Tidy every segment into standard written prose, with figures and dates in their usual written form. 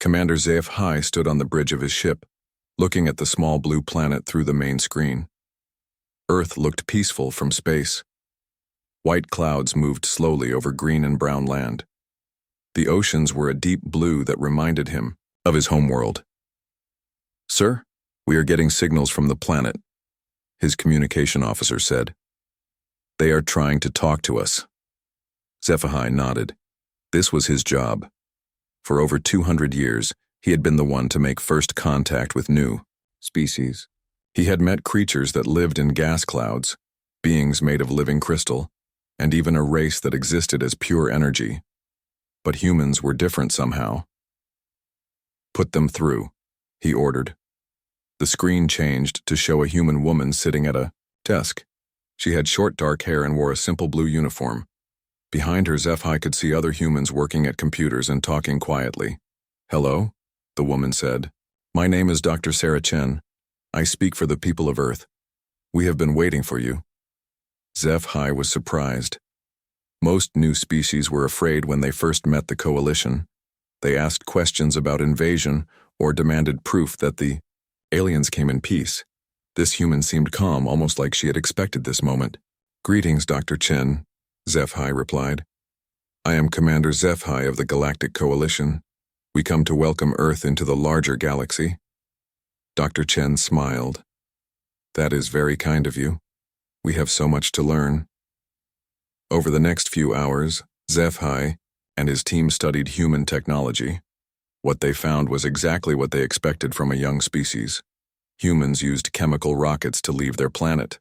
Commander HFY stood on the bridge of his ship, looking at the small blue planet through the main screen. Earth looked peaceful from space. White clouds moved slowly over green and brown land. The oceans were a deep blue that reminded him of his homeworld. "Sir, we are getting signals from the planet," his communication officer said. "They are trying to talk to us." HFY nodded. This was his job. For over 200 years, he had been the one to make first contact with new species. He had met creatures that lived in gas clouds, beings made of living crystal, and even a race that existed as pure energy. But humans were different somehow. "Put them through," he ordered. The screen changed to show a human woman sitting at a desk. She had short dark hair and wore a simple blue uniform. Behind her, HFY could see other humans working at computers and talking quietly. "Hello," the woman said. "My name is Dr. Sarah Chen. I speak for the people of Earth. We have been waiting for you." HFY was surprised. Most new species were afraid when they first met the coalition. They asked questions about invasion or demanded proof that the aliens came in peace. This human seemed calm, almost like she had expected this moment. "Greetings, Dr. Chen," HFY replied. "I am Commander HFY of the Galactic Coalition. We come to welcome Earth into the larger galaxy." Dr. Chen smiled. "That is very kind of you. We have so much to learn." Over the next few hours, HFY and his team studied human technology. What they found was exactly what they expected from a young species. Humans used chemical rockets to leave their planet.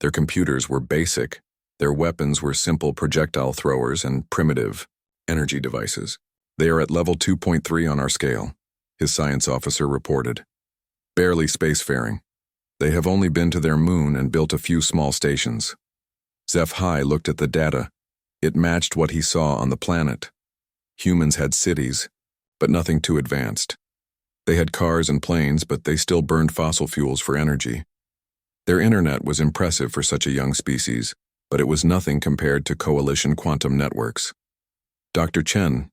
Their computers were basic. Their weapons were simple projectile throwers and primitive energy devices. "They are at level 2.3 on our scale," his science officer reported. "Barely spacefaring. They have only been to their moon and built a few small stations." HFY looked at the data. It matched what he saw on the planet. Humans had cities, but nothing too advanced. They had cars and planes, but they still burned fossil fuels for energy. Their internet was impressive for such a young species, but it was nothing compared to coalition quantum networks. "Dr. Chen,"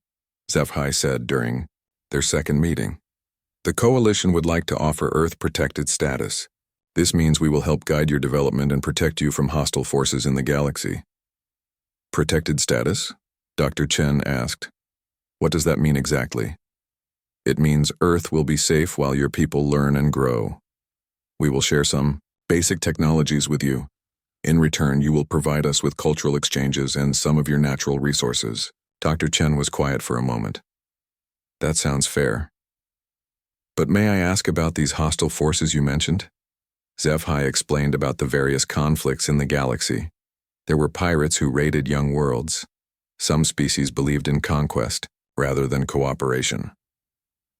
HFY said during their second meeting, "the coalition would like to offer Earth protected status. This means we will help guide your development and protect you from hostile forces in the galaxy." "Protected status?" Dr. Chen asked. "What does that mean exactly?" "It means Earth will be safe while your people learn and grow. We will share some basic technologies with you. In return, you will provide us with cultural exchanges and some of your natural resources." Dr. Chen was quiet for a moment. "That sounds fair. But may I ask about these hostile forces you mentioned?" HFY explained about the various conflicts in the galaxy. There were pirates who raided young worlds. Some species believed in conquest rather than cooperation.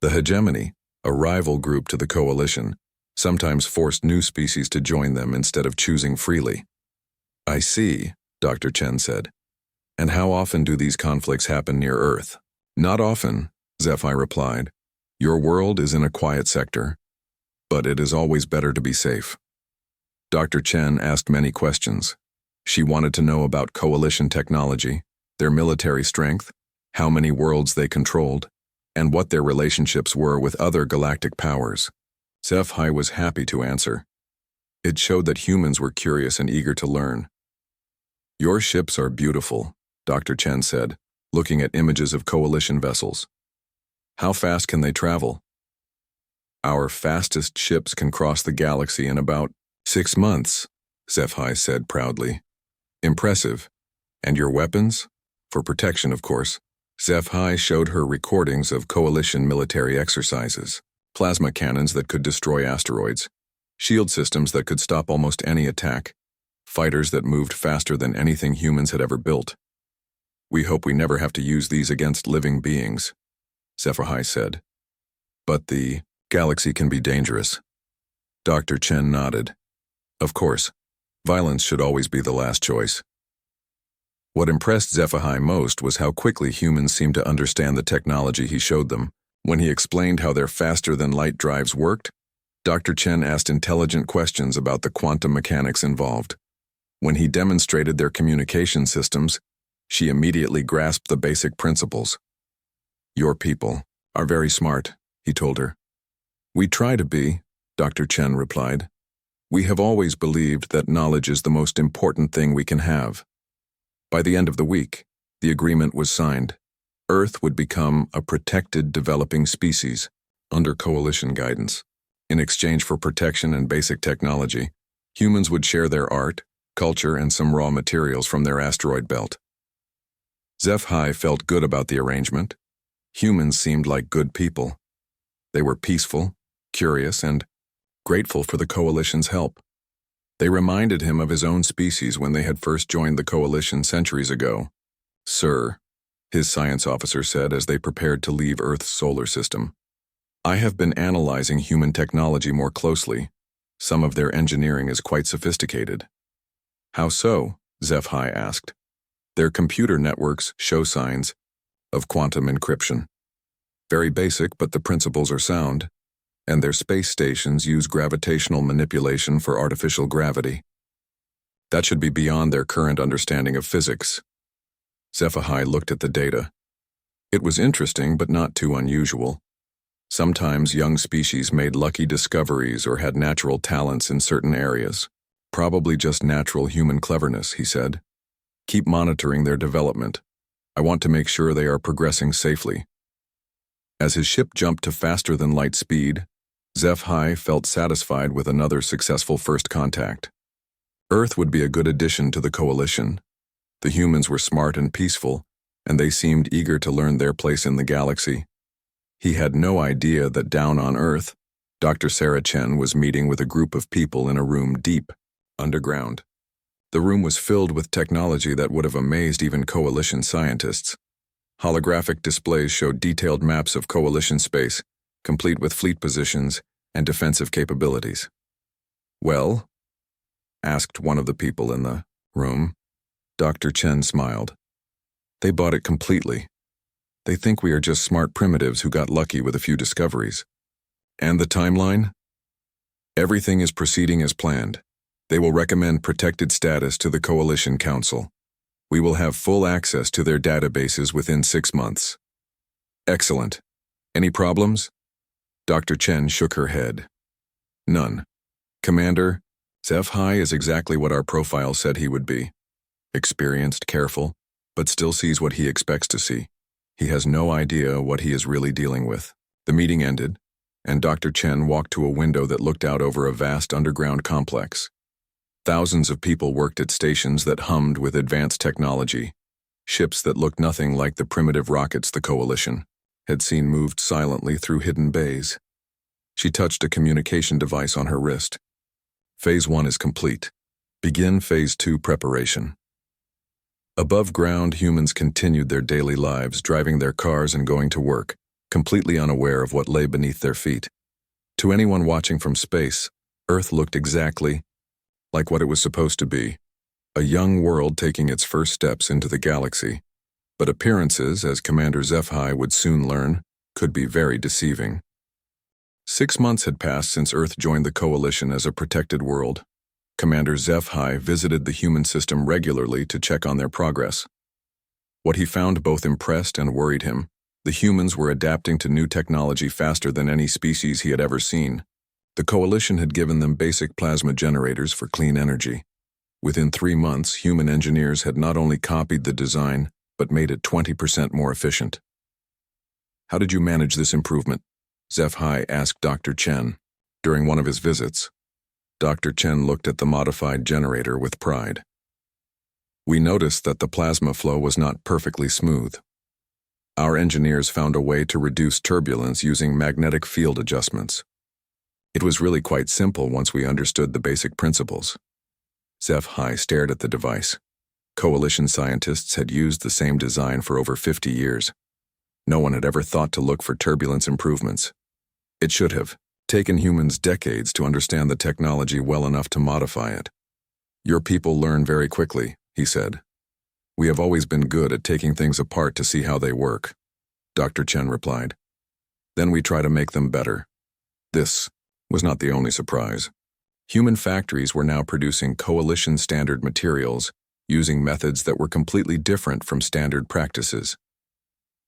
The hegemony, a rival group to the coalition, sometimes forced new species to join them instead of choosing freely. "I see," Dr. Chen said. "And how often do these conflicts happen near Earth?" "Not often," HFY replied. "Your world is in a quiet sector, but it is always better to be safe." Dr. Chen asked many questions. She wanted to know about coalition technology, their military strength, how many worlds they controlled, and what their relationships were with other galactic powers. HFY was happy to answer. It showed that humans were curious and eager to learn. "Your ships are beautiful," Dr. Chen said, looking at images of coalition vessels. "How fast can they travel?" "Our fastest ships can cross the galaxy in about 6 months, HFY said proudly. "Impressive. And your weapons?" "For protection, of course." HFY showed her recordings of coalition military exercises. Plasma cannons that could destroy asteroids, shield systems that could stop almost any attack, fighters that moved faster than anything humans had ever built. "We hope we never have to use these against living beings," HFY said. "But the galaxy can be dangerous." Dr. Chen nodded. "Of course, violence should always be the last choice." What impressed HFY most was how quickly humans seemed to understand the technology he showed them. When he explained how their faster-than-light drives worked, Dr. Chen asked intelligent questions about the quantum mechanics involved. When he demonstrated their communication systems, she immediately grasped the basic principles. "Your people," are very smart, he told her. We try to be, Dr. Chen replied. We have always believed that knowledge is the most important thing we can have. By the end of the week, the agreement was signed. Earth would become a protected developing species under coalition guidance. In exchange for protection and basic technology, humans would share their art, culture, and some raw materials from their asteroid belt. HFY felt good about the arrangement. Humans seemed like good people. They were peaceful, curious, and grateful for the coalition's help. They reminded him of his own species when they had first joined the coalition centuries ago. Sir, his science officer said as they prepared to leave Earth's solar system, I have been analyzing human technology more closely. Some of their engineering is quite sophisticated. How so? HFY asked. Their computer networks show signs of quantum encryption. Very basic, but the principles are sound. And their space stations use gravitational manipulation for artificial gravity. That should be beyond their current understanding of physics. HFY looked at the data. It was interesting, but not too unusual. Sometimes young species made lucky discoveries or had natural talents in certain areas. Probably just natural human cleverness, he said. Keep monitoring their development. I want to make sure they are progressing safely. As his ship jumped to faster-than-light speed, HFY felt satisfied with another successful first contact. Earth would be a good addition to the coalition. The humans were smart and peaceful, and they seemed eager to learn their place in the galaxy. He had no idea that down on Earth, Dr. Sarah Chen was meeting with a group of people in a room deep underground. The room was filled with technology that would have amazed even coalition scientists. Holographic displays showed detailed maps of coalition space, complete with fleet positions and defensive capabilities. Well? Asked one of the people in the room. Dr. Chen smiled. They bought it completely. They think we are just smart primitives who got lucky with a few discoveries. And the timeline? Everything is proceeding as planned. They will recommend protected status to the Coalition Council. We will have full access to their databases within 6 months. Excellent. Any problems? Dr. Chen shook her head. None. Commander, HFY is exactly what our profile said he would be. Experienced, careful, but still sees what he expects to see. He has no idea what he is really dealing with. The meeting ended, and Dr. Chen walked to a window that looked out over a vast underground complex. Thousands of people worked at stations that hummed with advanced technology. Ships that looked nothing like the primitive rockets the Coalition had seen moved silently through hidden bays. She touched a communication device on her wrist. Phase 1 is complete. Begin Phase 2 preparation. Above ground, humans continued their daily lives, driving their cars and going to work, completely unaware of what lay beneath their feet. To anyone watching from space, Earth looked exactly like what it was supposed to be, a young world taking its first steps into the galaxy. But appearances, as Commander HFY would soon learn, could be very deceiving. 6 months had passed since Earth joined the Coalition as a protected world. Commander HFY visited the human system regularly to check on their progress. What he found both impressed and worried him. The humans were adapting to new technology faster than any species he had ever seen. The Coalition had given them basic plasma generators for clean energy. Within 3 months, human engineers had not only copied the design, but made it 20% more efficient. How did you manage this improvement? HFY asked Dr. Chen during one of his visits. Dr. Chen looked at the modified generator with pride. We noticed that the plasma flow was not perfectly smooth. Our engineers found a way to reduce turbulence using magnetic field adjustments. It was really quite simple once we understood the basic principles. HFY stared at the device. Coalition scientists had used the same design for over 50 years. No one had ever thought to look for turbulence improvements. It should have taken humans decades to understand the technology well enough to modify it. Your people learn very quickly, he said. We have always been good at taking things apart to see how they work, Dr. Chen replied. Then we try to make them better. This was not the only surprise. Human factories were now producing coalition standard materials using methods that were completely different from standard practices.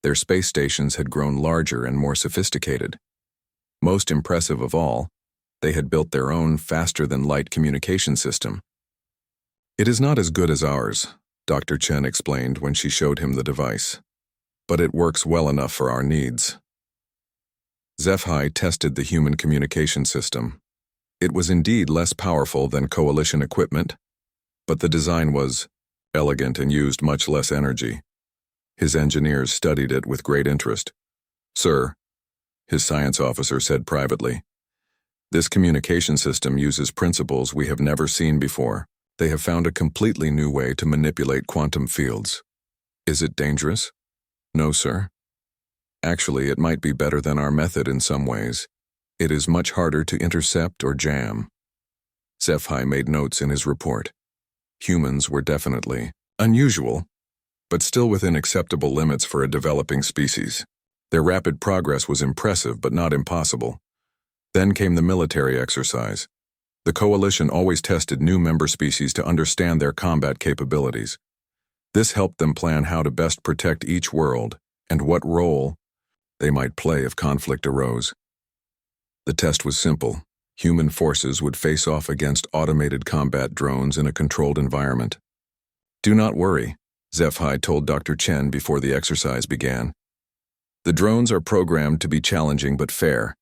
Their space stations had grown larger and more sophisticated. Most impressive of all, they had built their own faster-than-light communication system. "It is not as good as ours," Dr. Chen explained when she showed him the device, "but it works well enough for our needs." HFY tested the human communication system. It was indeed less powerful than coalition equipment, but the design was elegant and used much less energy. His engineers studied it with great interest. "Sir," his science officer said privately, "this communication system uses principles we have never seen before. They have found a completely new way to manipulate quantum fields." "Is it dangerous?" "No, sir. Actually, it might be better than our method in some ways. It is much harder to intercept or jam." HFY made notes in his report. Humans were definitely unusual, but still within acceptable limits for a developing species. Their rapid progress was impressive but not impossible. Then came the military exercise. The coalition always tested new member species to understand their combat capabilities. This helped them plan how to best protect each world and what role they might play if conflict arose. The test was simple. Human forces would face off against automated combat drones in a controlled environment. "Do not worry," HFY told Dr. Chen before the exercise began. "The drones are programmed to be challenging but fair.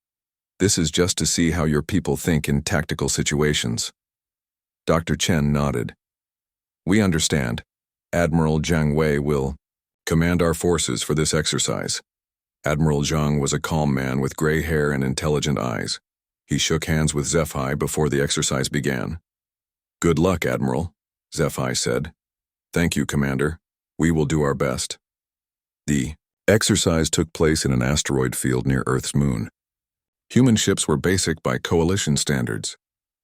This is just to see how your people think in tactical situations." Dr. Chen nodded. "We understand. Admiral Zhang Wei will command our forces for this exercise." Admiral Zhang was a calm man with gray hair and intelligent eyes. He shook hands with HFY before the exercise began. "Good luck, Admiral," HFY said. "Thank you, Commander. We will do our best." The exercise took place in an asteroid field near Earth's moon. Human ships were basic by coalition standards,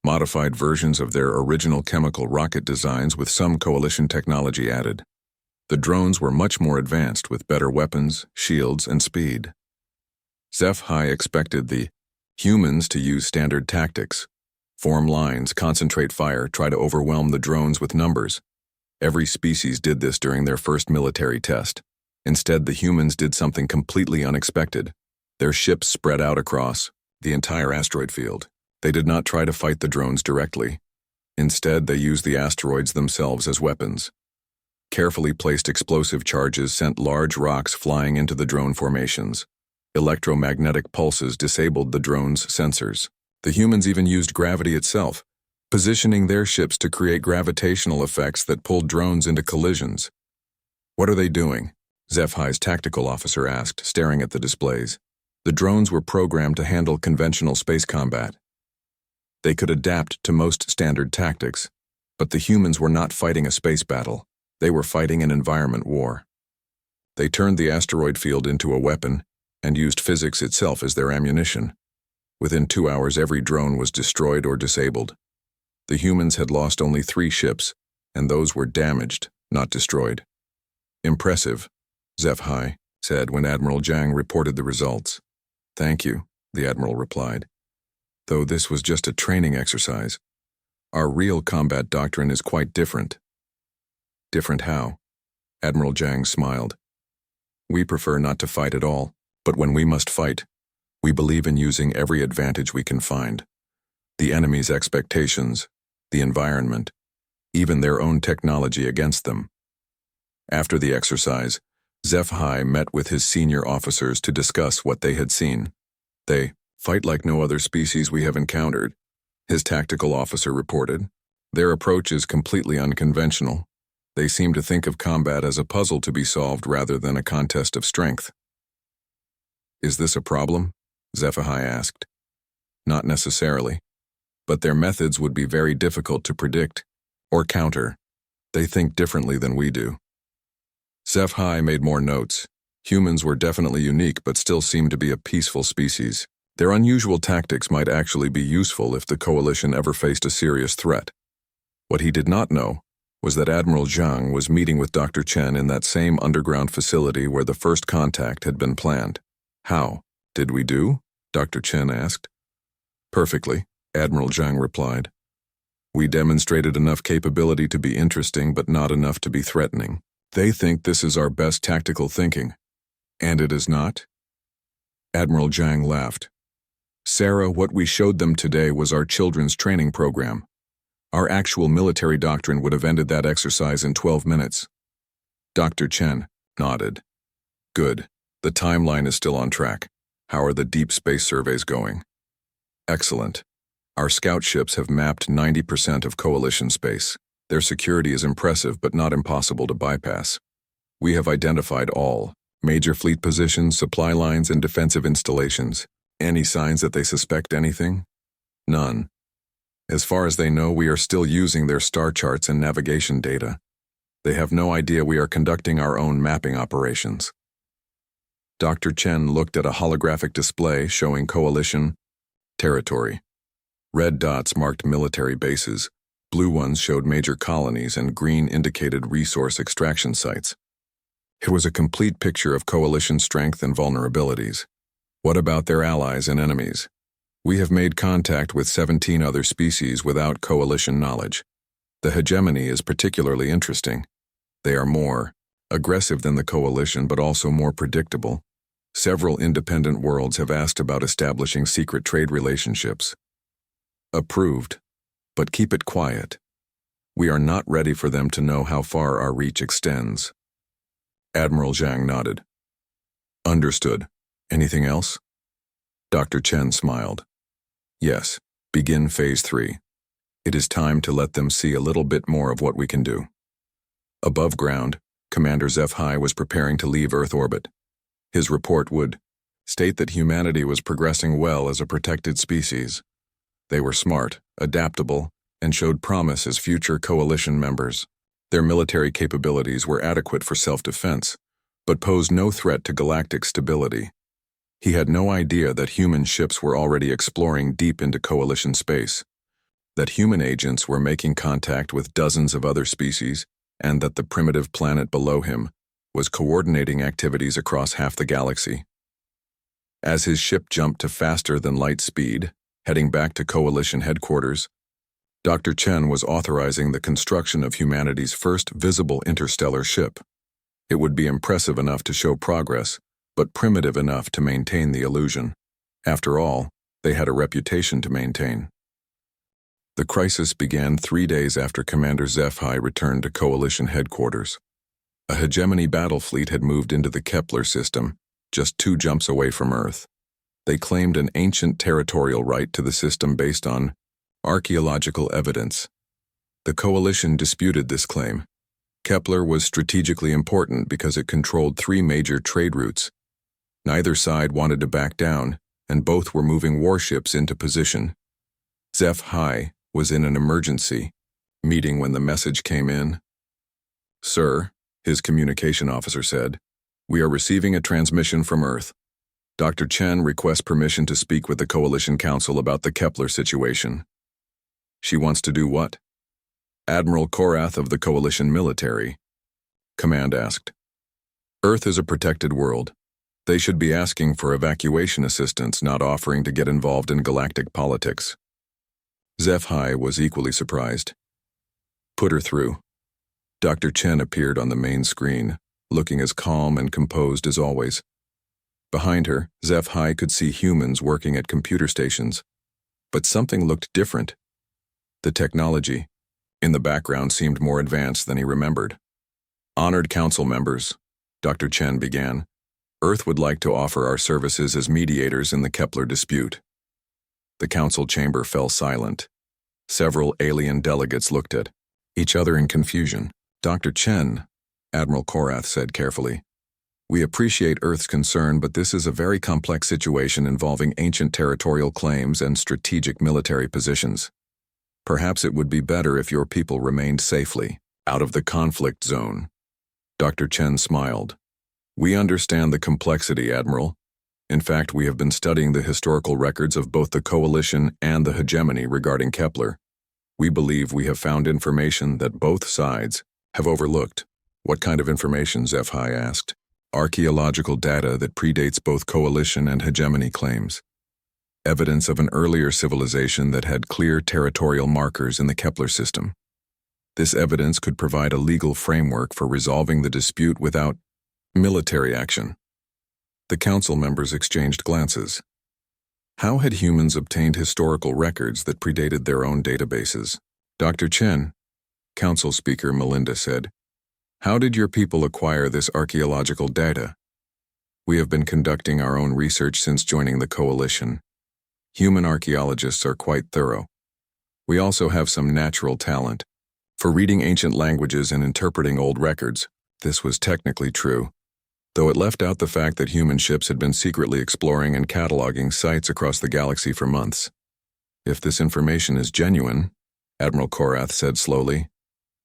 modified versions of their original chemical rocket designs with some coalition technology added. The drones were much more advanced with better weapons, shields, and speed. HFY expected the humans to use standard tactics, form lines, concentrate fire, try to overwhelm the drones with numbers. Every species did this during their first military test. Instead, the humans did something completely unexpected. Their ships spread out across the entire asteroid field. They did not try to fight the drones directly. Instead, they used the asteroids themselves as weapons. Carefully placed explosive charges sent large rocks flying into the drone formations. Electromagnetic pulses disabled the drone's sensors. The humans even used gravity itself, positioning their ships to create gravitational effects that pulled drones into collisions. "What are they doing?" HFY's tactical officer asked, staring at the displays. The drones were programmed to handle conventional space combat. They could adapt to most standard tactics, but the humans were not fighting a space battle. They were fighting an environment war. They turned the asteroid field into a weapon and used physics itself as their ammunition. Within 2 hours, every drone was destroyed or disabled. The humans had lost only 3 ships, and those were damaged, not destroyed. "Impressive," HFY said when Admiral Zhang reported the results. "Thank you," the Admiral replied. "Though this was just a training exercise. Our real combat doctrine is quite different." "Different how?" Admiral Zhang smiled. "We prefer not to fight at all, but when we must fight, we believe in using every advantage we can find. The enemy's expectations, the environment, even their own technology against them." After the exercise, HFY met with his senior officers to discuss what they had seen. "They fight like no other species we have encountered," his tactical officer reported. "Their approach is completely unconventional. They seem to think of combat as a puzzle to be solved rather than a contest of strength." "Is this a problem?" HFY asked. "Not necessarily, but their methods would be very difficult to predict or counter. They think differently than we do." HFY made more notes. Humans were definitely unique but still seemed to be a peaceful species. Their unusual tactics might actually be useful if the coalition ever faced a serious threat. What he did not know was that Admiral Zhang was meeting with Dr. Chen in that same underground facility where the first contact had been planned. "How did we do?" Dr. Chen asked. "Perfectly," Admiral Zhang replied. "We demonstrated enough capability to be interesting but not enough to be threatening. They think this is our best tactical thinking. And it is not? Admiral Zhang laughed. Sarah, what we showed them today was our children's training program. Our actual military doctrine would have ended that exercise in 12 minutes. Dr. Chen nodded. Good. The timeline is still on track. How are the deep space surveys going? Excellent. Our scout ships have mapped 90% of Coalition space. Their security is impressive but not impossible to bypass. We have identified all major fleet positions, supply lines, and defensive installations. Any signs that they suspect anything? None. As far as they know, we are still using their star charts and navigation data. They have no idea we are conducting our own mapping operations. Dr. Chen looked at a holographic display showing Coalition territory. Red dots marked military bases, blue ones showed major colonies, and green indicated resource extraction sites. It was a complete picture of Coalition strength and vulnerabilities. What about their allies and enemies? We have made contact with 17 other species without Coalition knowledge. The hegemony is particularly interesting. They are more aggressive than the Coalition, but also more predictable. Several independent worlds have asked about establishing secret trade relationships. Approved, but keep it quiet. We are not ready for them to know how far our reach extends. Admiral Zhang nodded. Understood. Anything else? Dr. Chen smiled. Yes, begin Phase 3. It is time to let them see a little bit more of what we can do. Above ground, Commander HFY was preparing to leave Earth orbit. His report would state that humanity was progressing well as a protected species. They were smart, adaptable, and showed promise as future Coalition members. Their military capabilities were adequate for self-defense, but posed no threat to galactic stability. He had no idea that human ships were already exploring deep into Coalition space, that human agents were making contact with dozens of other species, and that the primitive planet below him was coordinating activities across half the galaxy. As his ship jumped to faster than light speed, heading back to Coalition headquarters, Dr. Chen was authorizing the construction of humanity's first visible interstellar ship. It would be impressive enough to show progress, but primitive enough to maintain the illusion. After all, they had a reputation to maintain. The crisis began 3 days after Commander HFY returned to Coalition headquarters. A hegemony battle fleet had moved into the Kepler system, just 2 jumps away from Earth. They claimed an ancient territorial right to the system based on archaeological evidence. The Coalition disputed this claim. Kepler was strategically important because it controlled 3 major trade routes. Neither side wanted to back down, and both were moving warships into position. HFY was in an emergency meeting when the message came in. Sir, his communication officer said, we are receiving a transmission from Earth. Dr. Chen requests permission to speak with the Coalition Council about the Kepler situation. She wants to do what? Admiral Korath of the Coalition military. Command asked. Earth is a protected world. They should be asking for evacuation assistance, not offering to get involved in galactic politics. HFY was equally surprised. Put her through. Dr. Chen appeared on the main screen, looking as calm and composed as always. Behind her, HFY could see humans working at computer stations. But something looked different. The technology in the background seemed more advanced than he remembered. Honored council members, Dr. Chen began, Earth would like to offer our services as mediators in the Kepler dispute. The council chamber fell silent. Several alien delegates looked at each other in confusion. Dr. Chen, Admiral Korath said carefully, we appreciate Earth's concern, but this is a very complex situation involving ancient territorial claims and strategic military positions. Perhaps it would be better if your people remained safely out of the conflict zone. Dr. Chen smiled. We understand the complexity, Admiral. In fact, we have been studying the historical records of both the Coalition and the hegemony regarding Kepler. We believe we have found information that both sides have overlooked. What kind of information? HFY asked. Archaeological data that predates both Coalition and hegemony claims. Evidence of an earlier civilization that had clear territorial markers in the Kepler system. This evidence could provide a legal framework for resolving the dispute without military action. The council members exchanged glances. How had humans obtained historical records that predated their own databases? Dr. Chen, council speaker Melinda said, how did your people acquire this archaeological data? We have been conducting our own research since joining the coalition. Human archaeologists are quite thorough. We also have some natural talent. For reading ancient languages and interpreting old records, this was technically true, though it left out the fact that human ships had been secretly exploring and cataloging sites across the galaxy for months. If this information is genuine, Admiral Korath said slowly,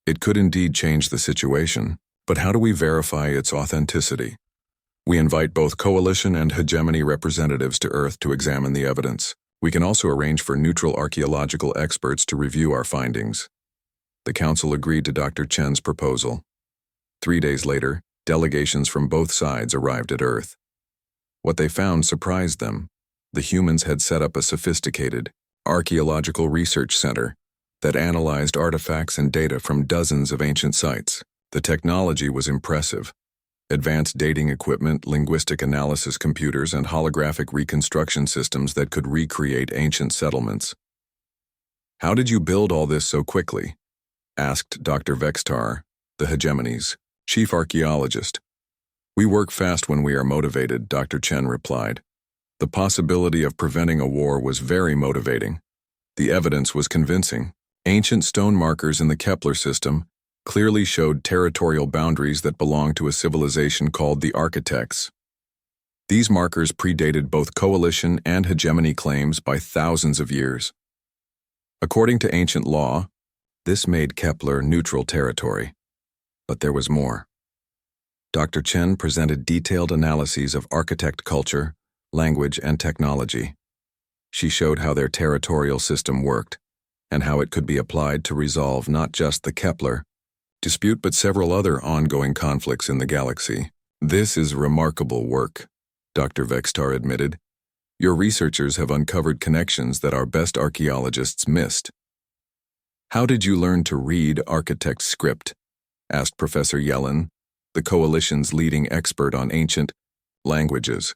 it could indeed change the situation, but how do we verify its authenticity? We invite both Coalition and Hegemony representatives to Earth to examine the evidence. We can also arrange for neutral archaeological experts to review our findings. The Council agreed to Dr. Chen's proposal. 3 days later, delegations from both sides arrived at Earth. What they found surprised them. The humans had set up a sophisticated, archaeological research center that analyzed artifacts and data from dozens of ancient sites. The technology was impressive. Advanced dating equipment, linguistic analysis computers, and holographic reconstruction systems that could recreate ancient settlements. How did you build all this so quickly? Asked Dr. Vextar, the Hegemony's chief archaeologist. We work fast when we are motivated, Dr. Chen replied. The possibility of preventing a war was very motivating. The evidence was convincing. Ancient stone markers in the Kepler system clearly showed territorial boundaries that belonged to a civilization called the Architects. These markers predated both coalition and hegemony claims by thousands of years. According to ancient law, this made Kepler neutral territory. But there was more. Dr. Chen presented detailed analyses of architect culture, language, and technology. She showed how their territorial system worked, and how it could be applied to resolve not just the Kepler dispute but several other ongoing conflicts in the galaxy. This is remarkable work, Dr. Vextar admitted. Your researchers have uncovered connections that our best archaeologists missed. How did you learn to read architect script? Asked Professor Yellen, the coalition's leading expert on ancient languages.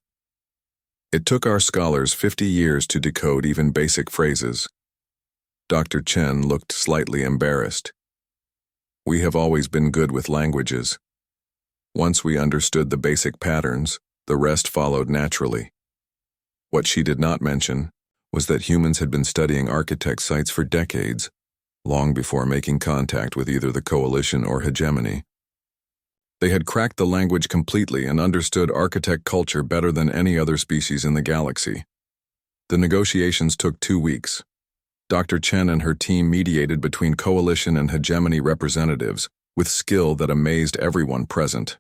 It took our scholars 50 years to decode even basic phrases. Dr. Chen looked slightly embarrassed. We have always been good with languages. Once we understood the basic patterns, the rest followed naturally. What she did not mention was that humans had been studying architect sites for decades, long before making contact with either the coalition or hegemony. They had cracked the language completely and understood architect culture better than any other species in the galaxy. The negotiations took 2 weeks. Dr. Chen and her team mediated between coalition and hegemony representatives with skill that amazed everyone present.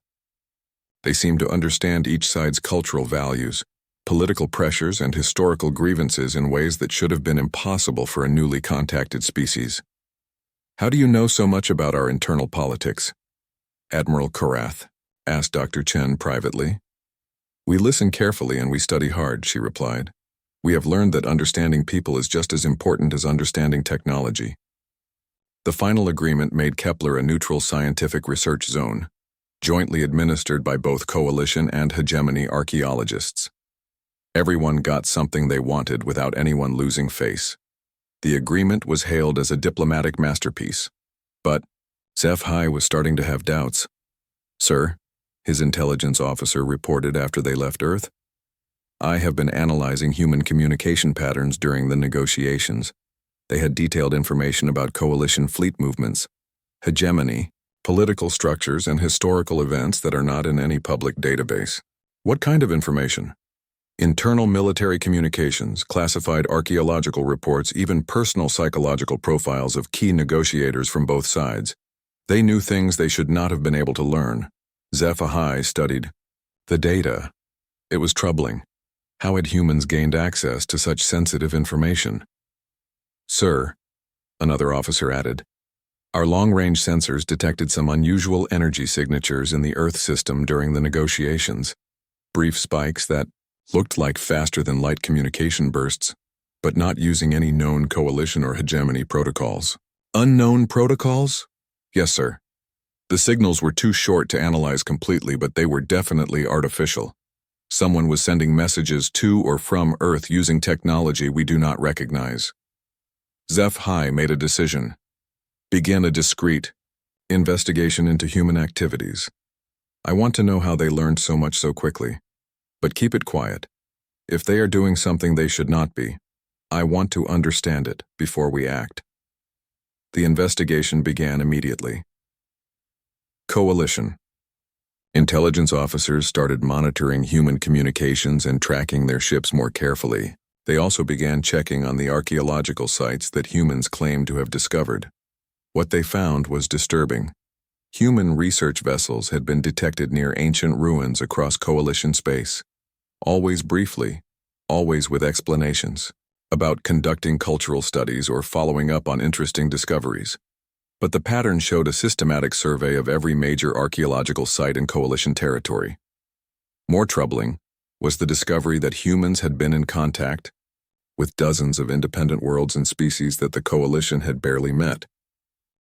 They seemed to understand each side's cultural values, political pressures, and historical grievances in ways that should have been impossible for a newly contacted species. How do you know so much about our internal politics? Admiral Korath asked Dr. Chen privately. We listen carefully and we study hard, she replied. We have learned that understanding people is just as important as understanding technology. The final agreement made Kepler a neutral scientific research zone, jointly administered by both coalition and hegemony archaeologists. Everyone got something they wanted without anyone losing face. The agreement was hailed as a diplomatic masterpiece. But HFY was starting to have doubts. Sir, his intelligence officer reported after they left Earth, I have been analyzing human communication patterns during the negotiations. They had detailed information about coalition fleet movements, hegemony, political structures, and historical events that are not in any public database. What kind of information? Internal military communications, classified archaeological reports, even personal psychological profiles of key negotiators from both sides. They knew things they should not have been able to learn. HFY studied the data. It was troubling. How had humans gained access to such sensitive information? Sir, another officer added, our long-range sensors detected some unusual energy signatures in the Earth system during the negotiations. Brief spikes that looked like faster-than-light communication bursts, but not using any known coalition or hegemony protocols. Unknown protocols? Yes, sir. The signals were too short to analyze completely, but they were definitely artificial. Someone was sending messages to or from Earth using technology we do not recognize. HFY made a decision. Begin a discreet investigation into human activities. I want to know how they learned so much so quickly. But keep it quiet. If they are doing something they should not be, I want to understand it before we act. The investigation began immediately. Coalition. Intelligence officers started monitoring human communications and tracking their ships more carefully. They also began checking on the archaeological sites that humans claimed to have discovered. What they found was disturbing. Human research vessels had been detected near ancient ruins across Coalition space. Always briefly, always with explanations about conducting cultural studies or following up on interesting discoveries. But the pattern showed a systematic survey of every major archaeological site in Coalition territory. More troubling was the discovery that humans had been in contact with dozens of independent worlds and species that the Coalition had barely met.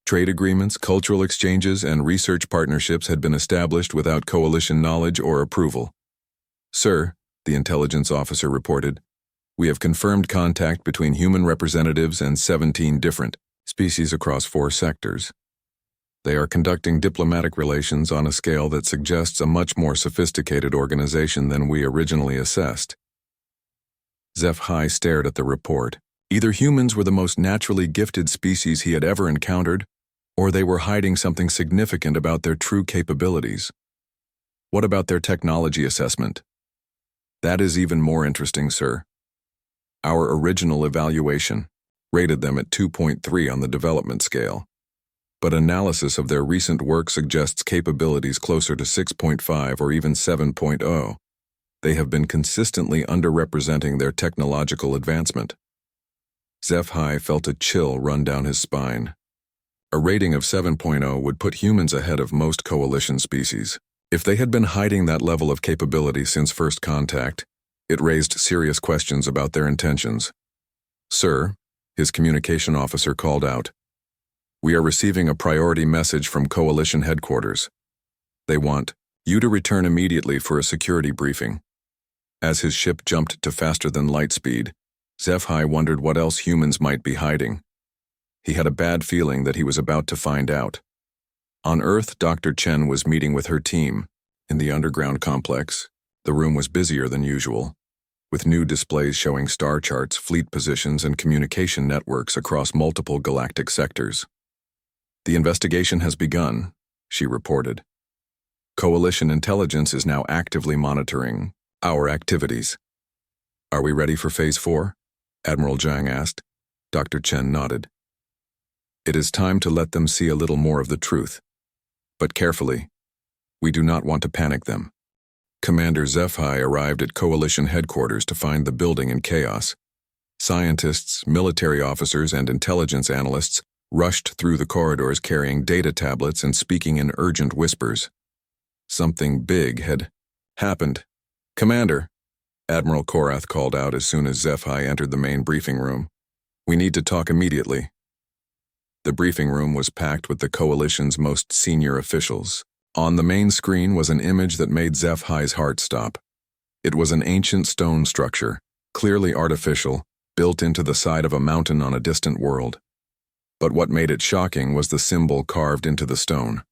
Trade agreements, cultural exchanges, and research partnerships had been established without Coalition knowledge or approval. Sir, the intelligence officer reported, we have confirmed contact between human representatives and 17 different species across 4 sectors. They are conducting diplomatic relations on a scale that suggests a much more sophisticated organization than we originally assessed. HFY stared at the report. Either humans were the most naturally gifted species he had ever encountered, or they were hiding something significant about their true capabilities. What about their technology assessment? That is even more interesting, sir. Our original evaluation rated them at 2.3 on the development scale, but analysis of their recent work suggests capabilities closer to 6.5 or even 7.0. They have been consistently underrepresenting their technological advancement. HFY felt a chill run down his spine. A rating of 7.0 would put humans ahead of most Coalition species. If they had been hiding that level of capability since first contact, it raised serious questions about their intentions. Sir, his communication officer called out, we are receiving a priority message from Coalition headquarters. They want you to return immediately for a security briefing. As his ship jumped to faster than light speed, HFY wondered what else humans might be hiding. He had a bad feeling that he was about to find out. On Earth, Dr. Chen was meeting with her team. In the underground complex, the room was busier than usual, with new displays showing star charts, fleet positions, and communication networks across multiple galactic sectors. The investigation has begun, she reported. Coalition intelligence is now actively monitoring our activities. Are we ready for Phase 4? Admiral Zhang asked. Dr. Chen nodded. It is time to let them see a little more of the truth. But carefully. We do not want to panic them. Commander HFY arrived at Coalition headquarters to find the building in chaos. Scientists, military officers, and intelligence analysts rushed through the corridors carrying data tablets and speaking in urgent whispers. Something big had happened. Commander, Admiral Korath called out as soon as HFY entered the main briefing room. We need to talk immediately. The briefing room was packed with the Coalition's most senior officials. On the main screen was an image that made HFY's heart stop. It was an ancient stone structure, clearly artificial, built into the side of a mountain on a distant world. But what made it shocking was the symbol carved into the stone,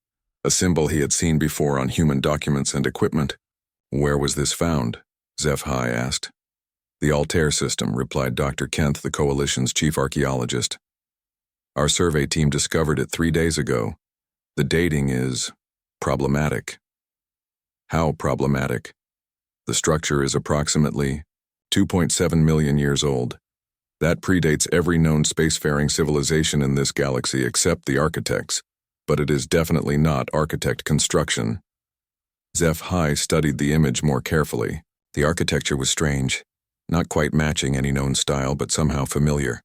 a symbol he had seen before on human documents and equipment. Where was this found? HFY asked. The Altair system, replied Dr. Kent, the Coalition's chief archaeologist. Our survey team discovered it 3 days ago. The dating is problematic. How problematic? The structure is approximately 2.7 million years old. That predates every known spacefaring civilization in this galaxy except the architects, but it is definitely not architect construction. HFY studied the image more carefully. The architecture was strange, not quite matching any known style, but somehow familiar.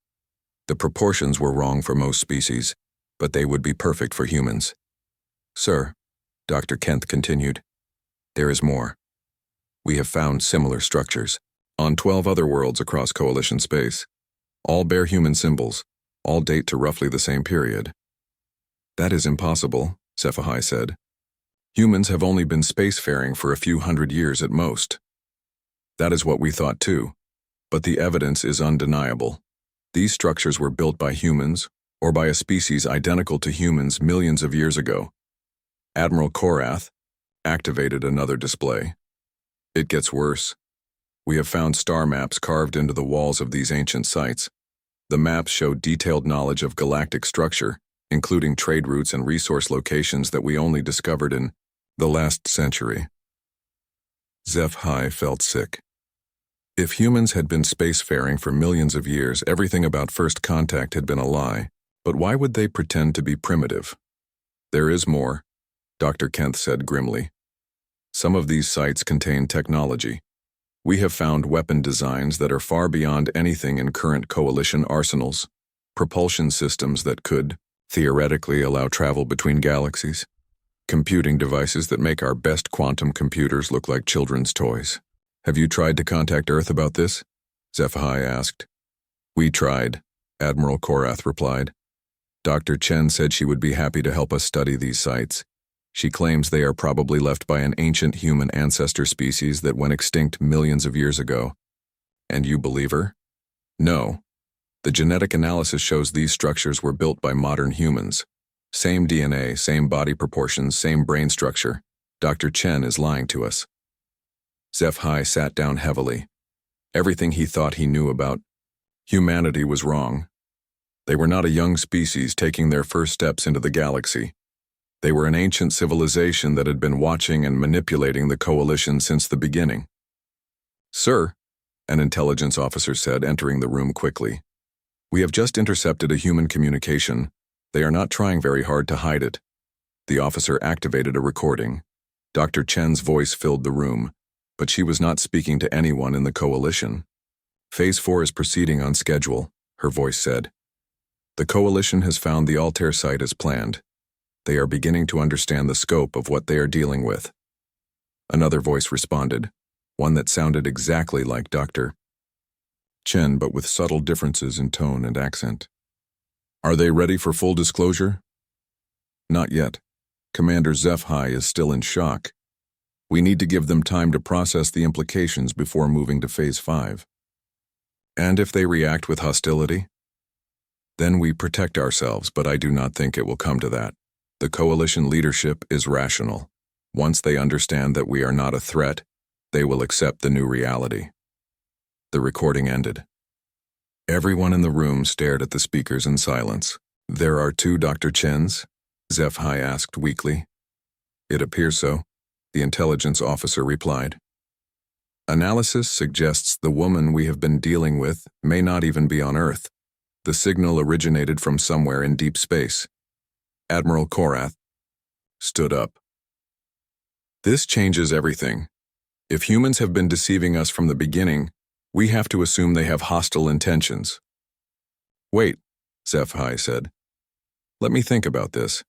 The proportions were wrong for most species, but they would be perfect for humans. Sir, Dr. Kent continued, there is more. We have found similar structures on 12 other worlds across Coalition space. All bear human symbols, all date to roughly the same period. That is impossible, HFY said. Humans have only been spacefaring for a few hundred years at most. That is what we thought too. But the evidence is undeniable. These structures were built by humans, or by a species identical to humans millions of years ago. Admiral Korath activated another display. It gets worse. We have found star maps carved into the walls of these ancient sites. The maps show detailed knowledge of galactic structure, including trade routes and resource locations that we only discovered in the last century. HFY felt sick. If humans had been spacefaring for millions of years, everything about first contact had been a lie. But why would they pretend to be primitive? There is more, Dr. Kent said grimly. Some of these sites contain technology. We have found weapon designs that are far beyond anything in current coalition arsenals, propulsion systems that could, theoretically, allow travel between galaxies, computing devices that make our best quantum computers look like children's toys. Have you tried to contact Earth about this? HFY asked. We tried, Admiral Korath replied. Dr. Chen said she would be happy to help us study these sites. She claims they are probably left by an ancient human ancestor species that went extinct millions of years ago. And you believe her? No. The genetic analysis shows these structures were built by modern humans. Same DNA, same body proportions, same brain structure. Dr. Chen is lying to us. HFY sat down heavily. Everything he thought he knew about humanity was wrong. They were not a young species taking their first steps into the galaxy. They were an ancient civilization that had been watching and manipulating the coalition since the beginning. Sir, an intelligence officer said, entering the room quickly. We have just intercepted a human communication. They are not trying very hard to hide it. The officer activated a recording. Dr. Chen's voice filled the room, but she was not speaking to anyone in the coalition. Phase 4 is proceeding on schedule, her voice said. The coalition has found the Altair site as planned. They are beginning to understand the scope of what they are dealing with. Another voice responded, one that sounded exactly like Dr. Chen, but with subtle differences in tone and accent. Are they ready for full disclosure? Not yet. Commander HFY is still in shock. We need to give them time to process the implications before moving to Phase 5. And if they react with hostility? Then we protect ourselves, but I do not think it will come to that. The coalition leadership is rational. Once they understand that we are not a threat, they will accept the new reality. The recording ended. Everyone in the room stared at the speakers in silence. There are two Dr. Chens? HFY asked weakly. It appears so, the intelligence officer replied. Analysis suggests the woman we have been dealing with may not even be on Earth. The signal originated from somewhere in deep space. Admiral Korath stood up. This changes everything. If humans have been deceiving us from the beginning, we have to assume they have hostile intentions. Wait, HFY said. Let me think about this.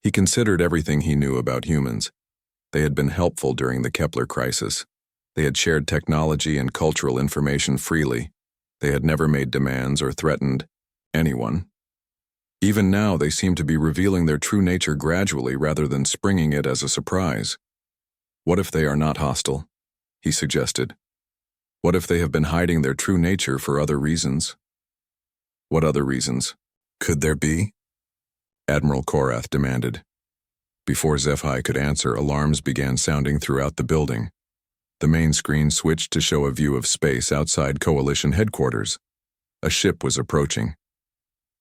He considered everything he knew about humans. They had been helpful during the Kepler crisis. They had shared technology and cultural information freely. They had never made demands or threatened anyone. Even now, they seem to be revealing their true nature gradually rather than springing it as a surprise. What if they are not hostile? He suggested. What if they have been hiding their true nature for other reasons? What other reasons could there be? Admiral Korath demanded. Before HFY could answer, alarms began sounding throughout the building. The main screen switched to show a view of space outside Coalition headquarters. A ship was approaching.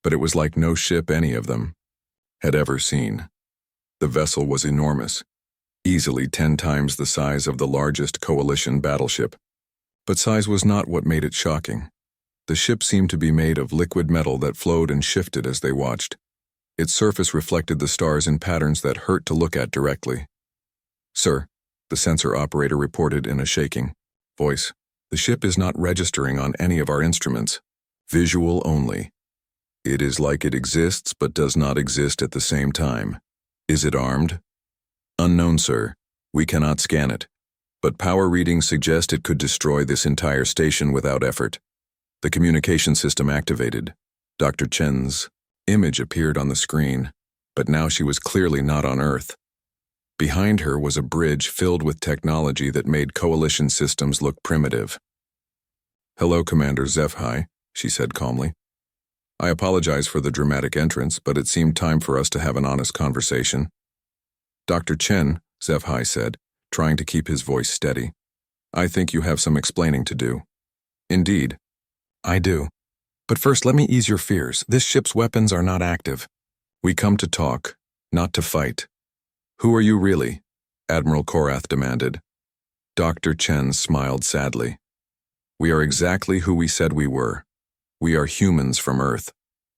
But it was like no ship any of them had ever seen. The vessel was enormous, easily 10 times the size of the largest Coalition battleship. But size was not what made it shocking. The ship seemed to be made of liquid metal that flowed and shifted as they watched. Its surface reflected the stars in patterns that hurt to look at directly. Sir, the sensor operator reported in a shaking voice, the ship is not registering on any of our instruments. Visual only. It is like it exists but does not exist at the same time. Is it armed? Unknown, sir. We cannot scan it. But power readings suggest it could destroy this entire station without effort. The communication system activated. Dr. Chen's image appeared on the screen, but now she was clearly not on Earth. Behind her was a bridge filled with technology that made coalition systems look primitive. "Hello, Commander HFY," she said calmly. "I apologize for the dramatic entrance, but it seemed time for us to have an honest conversation." "Dr. Chen," HFY said, trying to keep his voice steady, "I think you have some explaining to do." "Indeed, I do. But first, let me ease your fears. This ship's weapons are not active. We come to talk, not to fight." "Who are you really?" Admiral Korath demanded. Dr. Chen smiled sadly. "We are exactly who we said we were. We are humans from Earth,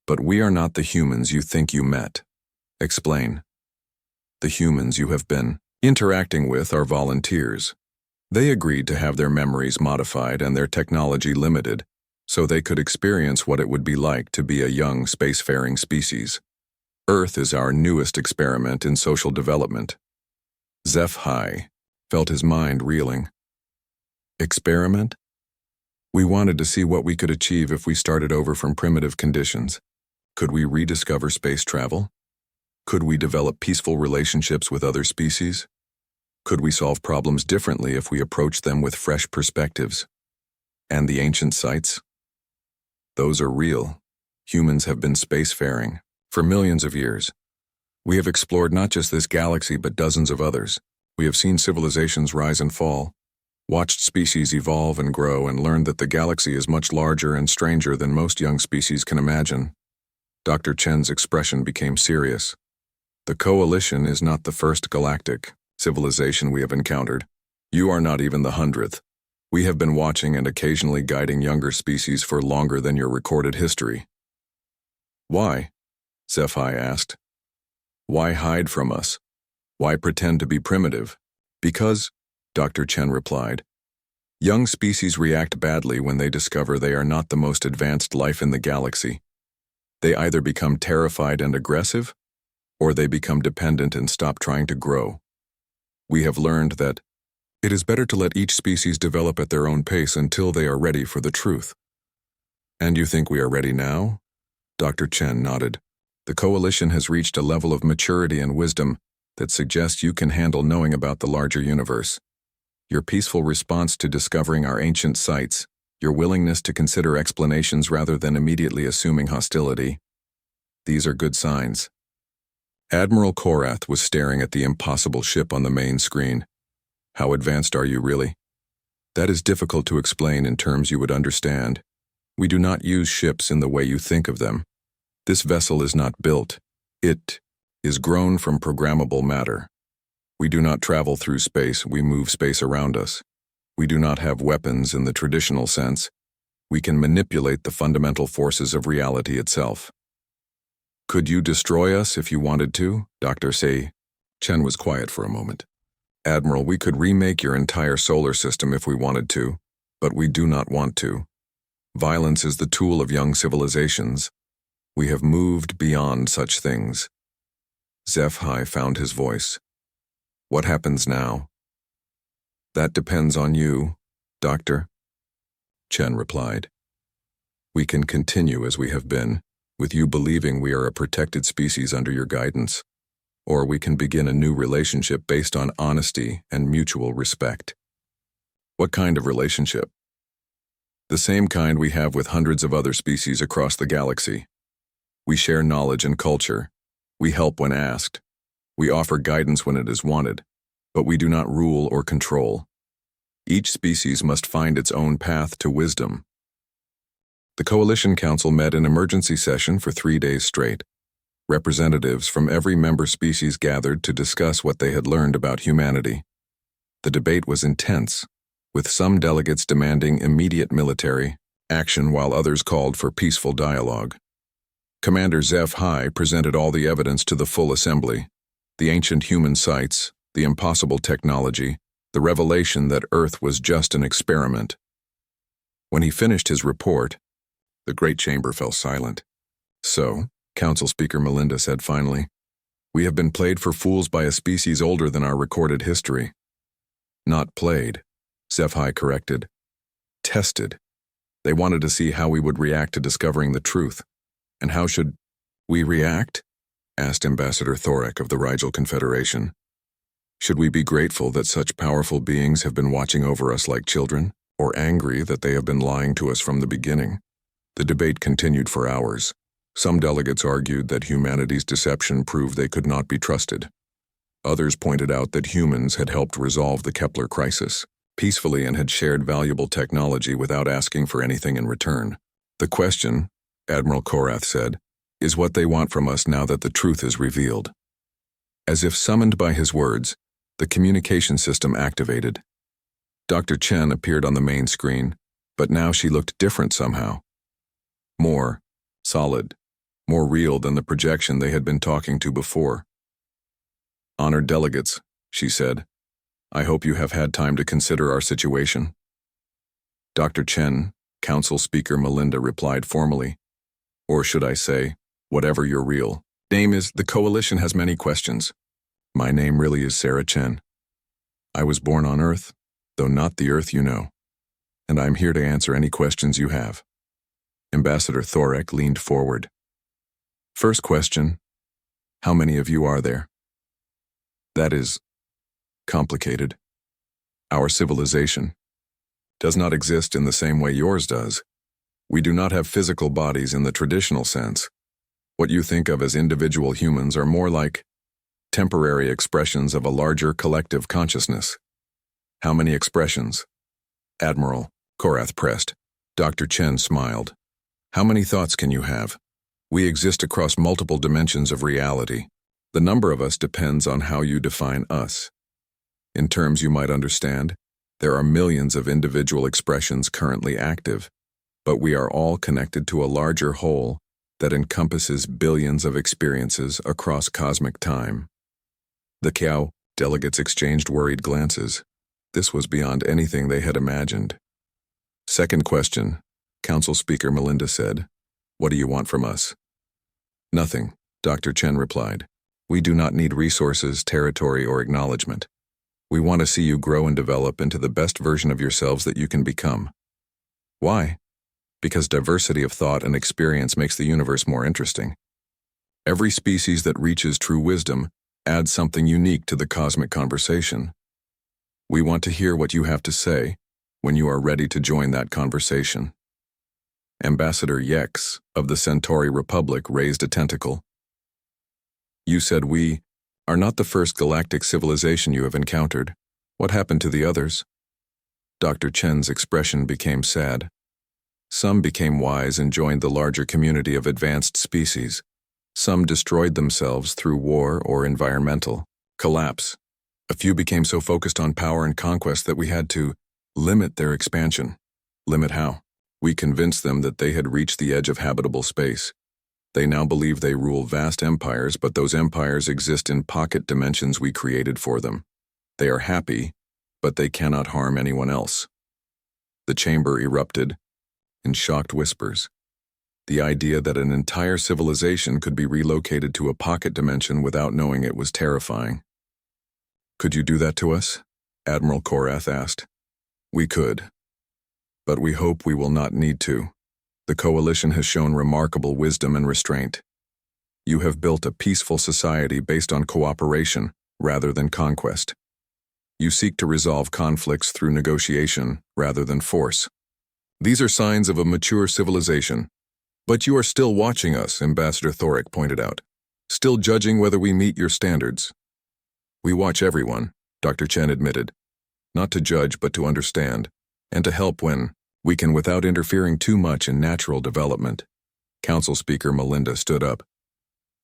but we are not the humans you think you met." "Explain." "The humans you have been interacting with are volunteers. They agreed to have their memories modified and their technology limited, so they could experience what it would be like to be a young spacefaring species. Earth is our newest experiment in social development." HFY felt his mind reeling. "Experiment? We wanted to see what we could achieve if we started over from primitive conditions. Could we rediscover space travel? Could we develop peaceful relationships with other species? Could we solve problems differently if we approached them with fresh perspectives? And the ancient sites? Those are real. Humans have been spacefaring for millions of years. We have explored not just this galaxy but dozens of others. We have seen civilizations rise and fall, watched species evolve and grow, and learned that the galaxy is much larger and stranger than most young species can imagine." Dr. Chen's expression became serious. "The Coalition is not the first galactic civilization we have encountered. You are not even the 100th. We have been watching and occasionally guiding younger species for longer than your recorded history." "Why?" HFY asked. "Why hide from us? Why pretend to be primitive?" "Because," Dr. Chen replied, "young species react badly when they discover they are not the most advanced life in the galaxy. They either become terrified and aggressive, or they become dependent and stop trying to grow. We have learned that it is better to let each species develop at their own pace until they are ready for the truth." "And you think we are ready now?" Dr. Chen nodded. "The Coalition has reached a level of maturity and wisdom that suggests you can handle knowing about the larger universe. Your peaceful response to discovering our ancient sites, your willingness to consider explanations rather than immediately assuming hostility, these are good signs." Admiral Korath was staring at the impossible ship on the main screen. "How advanced are you really?" "That is difficult to explain in terms you would understand. We do not use ships in the way you think of them. This vessel is not built. It is grown from programmable matter. We do not travel through space, we move space around us. We do not have weapons in the traditional sense. We can manipulate the fundamental forces of reality itself." "Could you destroy us if you wanted to, Dr. Say?" Chen was quiet for a moment. "Admiral, we could remake your entire solar system if we wanted to, but we do not want to. Violence is the tool of young civilizations. We have moved beyond such things." HFY found his voice. "What happens now?" "That depends on you, Doctor," Chen replied. "We can continue as we have been, with you believing we are a protected species under your guidance, or we can begin a new relationship based on honesty and mutual respect." "What kind of relationship?" "The same kind we have with hundreds of other species across the galaxy. We share knowledge and culture. We help when asked. We offer guidance when it is wanted, but we do not rule or control. Each species must find its own path to wisdom." The Coalition Council met in emergency session for 3 days straight. Representatives from every member species gathered to discuss what they had learned about humanity. The debate was intense, with some delegates demanding immediate military action while others called for peaceful dialogue. Commander HFY presented all the evidence to the full assembly: the ancient human sites, the impossible technology, the revelation that Earth was just an experiment. When he finished his report, the great chamber fell silent. "So," Council Speaker Melinda said finally, "we have been played for fools by a species older than our recorded history." "Not played," HFY corrected. "Tested. They wanted to see how we would react to discovering the truth." "And how should we react?" asked Ambassador Thorek of the Rigel Confederation. Should we be grateful that such powerful beings have been watching over us like children, or angry that they have been lying to us from the beginning? The debate continued for hours. Some delegates argued that humanity's deception proved they could not be trusted. Others pointed out that humans had helped resolve the Kepler crisis peacefully and had shared valuable technology without asking for anything in return. The question, Admiral Korath said, is what they want from us now that the truth is revealed. As if summoned by his words, the communication system activated. Dr. Chen appeared on the main screen, but now she looked different somehow. More solid, more real than the projection they had been talking to before. "Honored delegates," she said, "I hope you have had time to consider our situation." Dr. Chen, Council Speaker Melinda replied formally, "Or should I say, whatever your real name is, the Coalition has many questions. My name really is Sarah Chen. I was born on Earth, though not the Earth you know, and I'm here to answer any questions you have." Ambassador Thorek leaned forward. "First question, how many of you are there?" "That is complicated. Our civilization does not exist in the same way yours does. We do not have physical bodies in the traditional sense. What you think of as individual humans are more like temporary expressions of a larger collective consciousness." "How many expressions?" Admiral Korath pressed. Dr. Chen smiled. "How many thoughts can you have? We exist across multiple dimensions of reality. The number of us depends on how you define us. In terms you might understand, there are millions of individual expressions currently active, but we are all connected to a larger whole that encompasses billions of experiences across cosmic time." The Kiao delegates exchanged worried glances. This was beyond anything they had imagined. "Second question," Council Speaker Melinda said. "What do you want from us?" "Nothing," Dr. Chen replied. "We do not need resources, territory, or acknowledgement. We want to see you grow and develop into the best version of yourselves that you can become." "Why?" "Because diversity of thought and experience makes the universe more interesting. Every species that reaches true wisdom adds something unique to the cosmic conversation. We want to hear what you have to say when you are ready to join that conversation." Ambassador Yex of the Centauri Republic raised a tentacle. "You said we are not the first galactic civilization you have encountered. What happened to the others?" Dr. Chen's expression became sad. "Some became wise and joined the larger community of advanced species. Some destroyed themselves through war or environmental collapse. A few became so focused on power and conquest that we had to limit their expansion." "Limit how?" "We convinced them that they had reached the edge of habitable space. They now believe they rule vast empires, but those empires exist in pocket dimensions we created for them. They are happy, but they cannot harm anyone else." The chamber erupted in shocked whispers. The idea that an entire civilization could be relocated to a pocket dimension without knowing it was terrifying. "Could you do that to us?" Admiral Korath asked. "We could. But we hope we will not need to. The Coalition has shown remarkable wisdom and restraint. You have built a peaceful society based on cooperation rather than conquest. You seek to resolve conflicts through negotiation rather than force. These are signs of a mature civilization. But you are still watching us," Ambassador Thorek pointed out. "Still judging whether we meet your standards." "We watch everyone," Dr. Chen admitted. "Not to judge, but to understand, and to help when we can without interfering too much in natural development." Council Speaker Melinda stood up.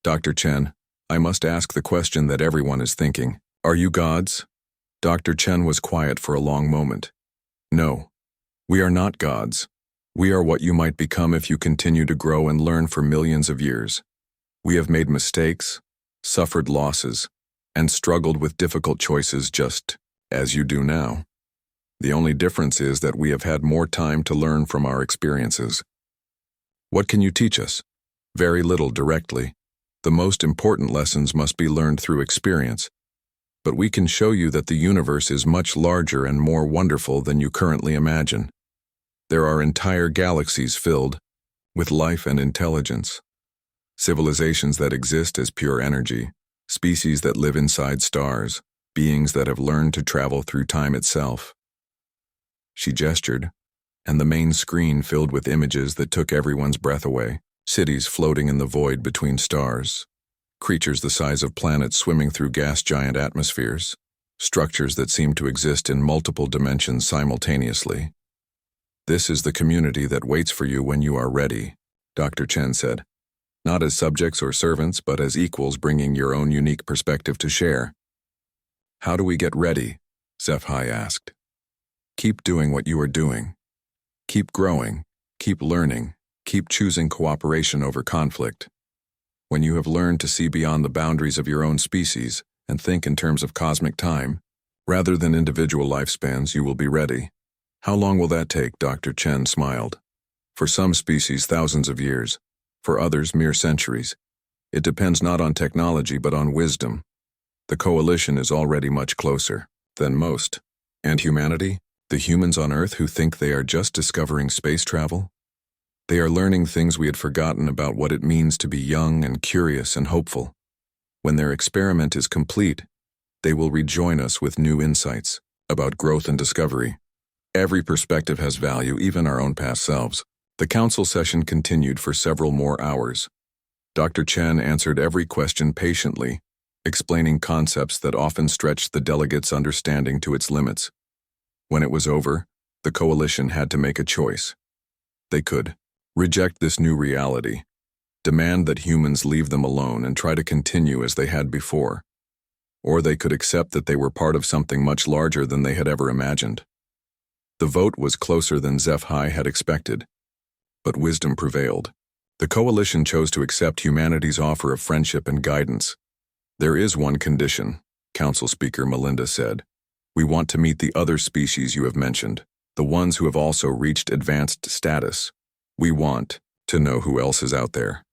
"Dr. Chen, I must ask the question that everyone is thinking. Are you gods?" Dr. Chen was quiet for a long moment. "No, we are not gods. We are what you might become if you continue to grow and learn for millions of years. We have made mistakes, suffered losses, and struggled with difficult choices just as you do now. The only difference is that we have had more time to learn from our experiences." "What can you teach us?" "Very little directly. The most important lessons must be learned through experience. But we can show you that the universe is much larger and more wonderful than you currently imagine. There are entire galaxies filled with life and intelligence. Civilizations that exist as pure energy, species that live inside stars, beings that have learned to travel through time itself. She gestured, and the main screen filled with images that took everyone's breath away. Cities floating in the void between stars, creatures the size of planets swimming through gas-giant atmospheres, structures that seem to exist in multiple dimensions simultaneously. "This is the community that waits for you when you are ready," Dr. Chen said. "Not as subjects or servants, but as equals bringing your own unique perspective to share." "How do we get ready?" SciFi asked. "Keep doing what you are doing. Keep growing, keep learning, keep choosing cooperation over conflict. When you have learned to see beyond the boundaries of your own species and think in terms of cosmic time, rather than individual lifespans, you will be ready." "How long will that take?" Dr. Chen smiled. "For some species, thousands of years. For others, mere centuries. It depends not on technology, but on wisdom. The coalition is already much closer than most. And humanity? The humans on Earth who think they are just discovering space travel? They are learning things we had forgotten about what it means to be young and curious and hopeful. When their experiment is complete, they will rejoin us with new insights about growth and discovery. Every perspective has value, even our own past selves." The council session continued for several more hours. Dr. Chen answered every question patiently, explaining concepts that often stretched the delegates' understanding to its limits. When it was over, the coalition had to make a choice. They could reject this new reality, demand that humans leave them alone and try to continue as they had before, or they could accept that they were part of something much larger than they had ever imagined. The vote was closer than SciFi had expected, but wisdom prevailed. The coalition chose to accept humanity's offer of friendship and guidance. "There is one condition," Council Speaker Melinda said. "We want to meet the other species you have mentioned, the ones who have also reached advanced status. We want to know who else is out there."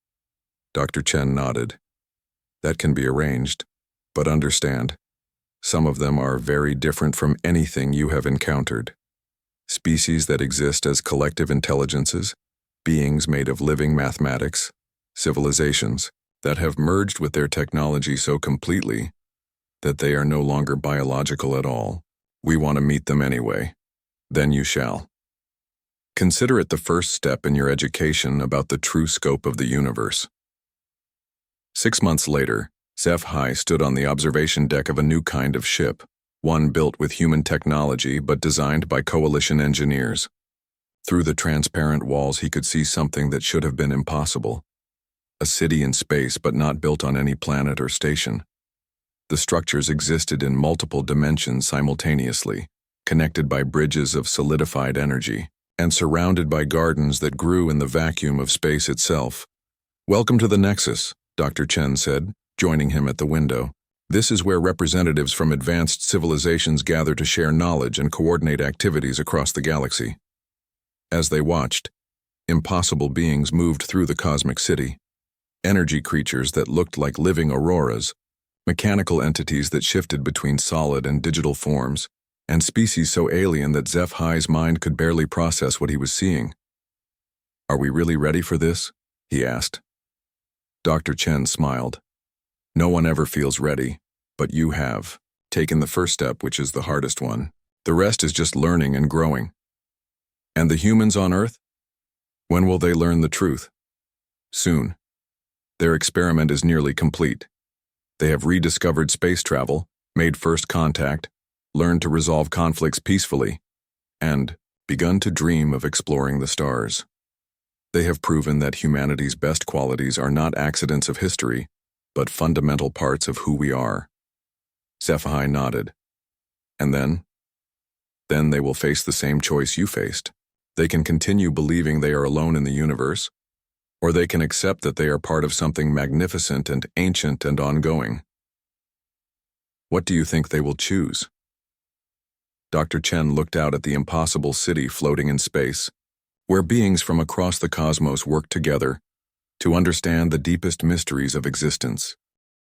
Dr. Chen nodded. "That can be arranged, but understand, some of them are very different from anything you have encountered. Species that exist as collective intelligences, beings made of living mathematics, civilizations that have merged with their technology so completely that they are no longer biological at all. We want to meet them anyway. Then you shall. Consider it the first step in your education about the true scope of the universe." 6 months later, SciFi stood on the observation deck of a new kind of ship, one built with human technology but designed by coalition engineers. Through the transparent walls he could see something that should have been impossible. A city in space but not built on any planet or station. The structures existed in multiple dimensions simultaneously, connected by bridges of solidified energy, and surrounded by gardens that grew in the vacuum of space itself. "Welcome to the Nexus," Dr. Chen said, joining him at the window. "This is where representatives from advanced civilizations gather to share knowledge and coordinate activities across the galaxy." As they watched, impossible beings moved through the cosmic city. Energy creatures that looked like living auroras, mechanical entities that shifted between solid and digital forms, and species so alien that SciFi's mind could barely process what he was seeing. "Are we really ready for this?" he asked. Dr. Chen smiled. "No one ever feels ready, but you have taken the first step, which is the hardest one. The rest is just learning and growing." "And the humans on Earth? When will they learn the truth?" "Soon. Their experiment is nearly complete. They have rediscovered space travel, made first contact, learned to resolve conflicts peacefully, and begun to dream of exploring the stars. They have proven that humanity's best qualities are not accidents of history, but fundamental parts of who we are." SciFi nodded. "And then? Then they will face the same choice you faced. They can continue believing they are alone in the universe, or they can accept that they are part of something magnificent and ancient and ongoing. What do you think they will choose?" Dr. Chen looked out at the impossible city floating in space, where beings from across the cosmos work together to understand the deepest mysteries of existence.